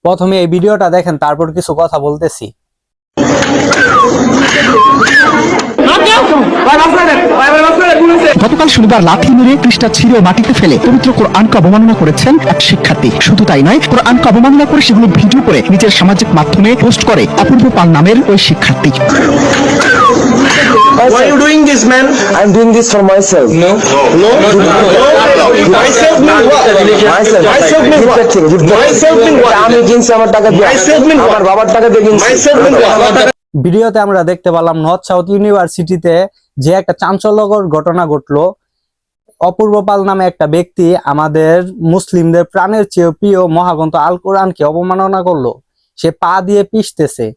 প্রথমে এই ভিডিওটা দেখেন, তারপর কিছু কথা বলতেছি। গতকাল শনিবার লাথি মেরে পৃষ্ঠা ছিঁড়ে মাটিতে ফেলে পবিত্র কোরআনকে অবমাননা করেছেন এক শিক্ষার্থী। শুধু তাই নয়, কোরআনকে অবমাননা করে সেগুলো ভিডিও করে নিজের সামাজিক মাধ্যমে পোস্ট করে অপূর্ব পাল নামের ওই শিক্ষার্থী। Why are you doing this, man? I'm doing this for myself. No. Myself means what? Myself means what? Myself means what? আমি কিনছি আমার টাকা দিয়ে, Myself means what? আমার বাবার টাকা দিয়ে কিনছি। Myself means what? ভিডিওতে আমরা দেখতে পেলাম নর্থ সাউথ ইউনিভার্সিটিতে যে একটা চাঞ্চল্যকর ঘটনা ঘটলো। অপূর্ব পাল নামে একটা ব্যক্তি আমাদের মুসলিমদের প্রাণের চেয়ে প্রিয় মহাগ্রন্থ আল কোরআনকে অবমাননা করলো। সে পা দিয়ে পিষতেছে।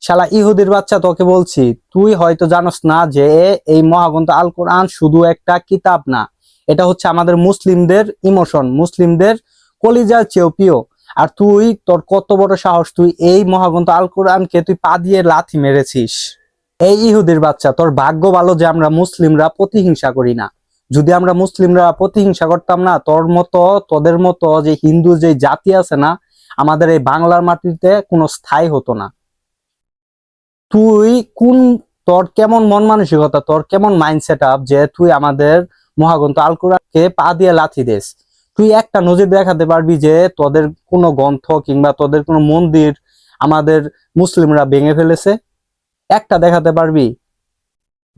শালা ইহুদির বাচ্চা, তোকে বলছি, তুই হয়তো জানোস না যে এই মহাগ্রন্থ আল কোরআন শুধু একটা কিতাব না, এটা হচ্ছে আমাদের মুসলিমদের ইমোশন, মুসলিমদের কলিজার চেয়েও প্রিয়। আর তুই, তোর কত বড় সাহস, তুই এই মহাগ্রন্থ আল কোরআনকে তুই পা দিয়ে লাথি মেরেছিস। এই ইহুদির বাচ্চা, তোর ভাগ্য ভালো যে আমরা মুসলিমরা প্রতিহিংসা করি না। যদি আমরা মুসলিমরা প্রতিহিংসা করতাম না, তোদের মতো যে হিন্দু যে জাতি আছে না, আমাদের এই বাংলার মাটিতে কোনো স্থায়ী হতো না। তোর কেমন মন মানসিকতা, তোর কেমন মাইন্ডসেট আপ যে তুই আমাদের মহাগ্রন্থ আল কোরআনকে পা দিয়ে লাথি দিস? তুই একটা নজির দেখাতে পারবি যে তোদের কোনো গ্রন্থ কিংবা তোদের কোনো মন্দির আমাদের মুসলিমরা ভেঙে ফেলেছে? একটা দেখাতে পারবি?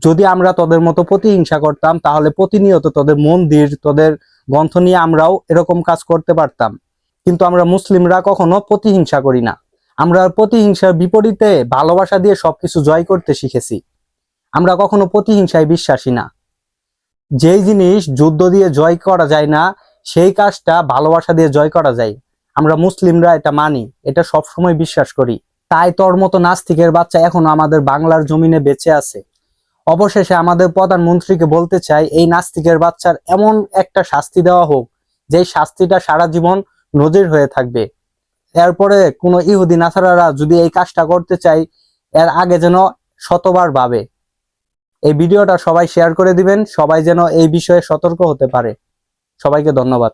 যদি আমরা তোদের মতো প্রতিহিংসা করতাম, তাহলে প্রতিনিয়ত তোদের মন্দির, তোদের গ্রন্থ নিয়ে আমরাও এরকম কাজ করতে পারতাম। কিন্তু আমরা মুসলিমরা কখনো প্রতিহিংসা করি না। আমরা প্রতিহিংসার বিপরীতে ভালোবাসা দিয়ে সবকিছু জয় করতে শিখেছি। আমরা কখনো প্রতিহিংসায় বিশ্বাসী না। যেই জিনিস যুদ্ধ দিয়ে জয় করা যায় না, সেই কাজটা ভালোবাসা দিয়ে জয় করা যায়। আমরা মুসলিমরা এটা মানি, এটা সবসময় বিশ্বাস করি। তাই তোর মতো নাস্তিকের বাচ্চা এখনো আমাদের বাংলার জমিনে বেঁচে আছে। অবশেষে আমাদের প্রধানমন্ত্রীকে বলতে চাই, এই নাস্তিকের বাচ্চার এমন একটা শাস্তি দেওয়া হোক, যে শাস্তিটা সারা জীবন নজির হয়ে থাকবে। এরপরে কোনো ইহুদি নাসারারা যদি এই কাজটা করতে চাই, এর আগে যেন শতবার ভাবে। এই ভিডিওটা সবাই শেয়ার করে দিবেন, সবাই যেন এই বিষয়ে সতর্ক হতে পারে। সবাইকে ধন্যবাদ।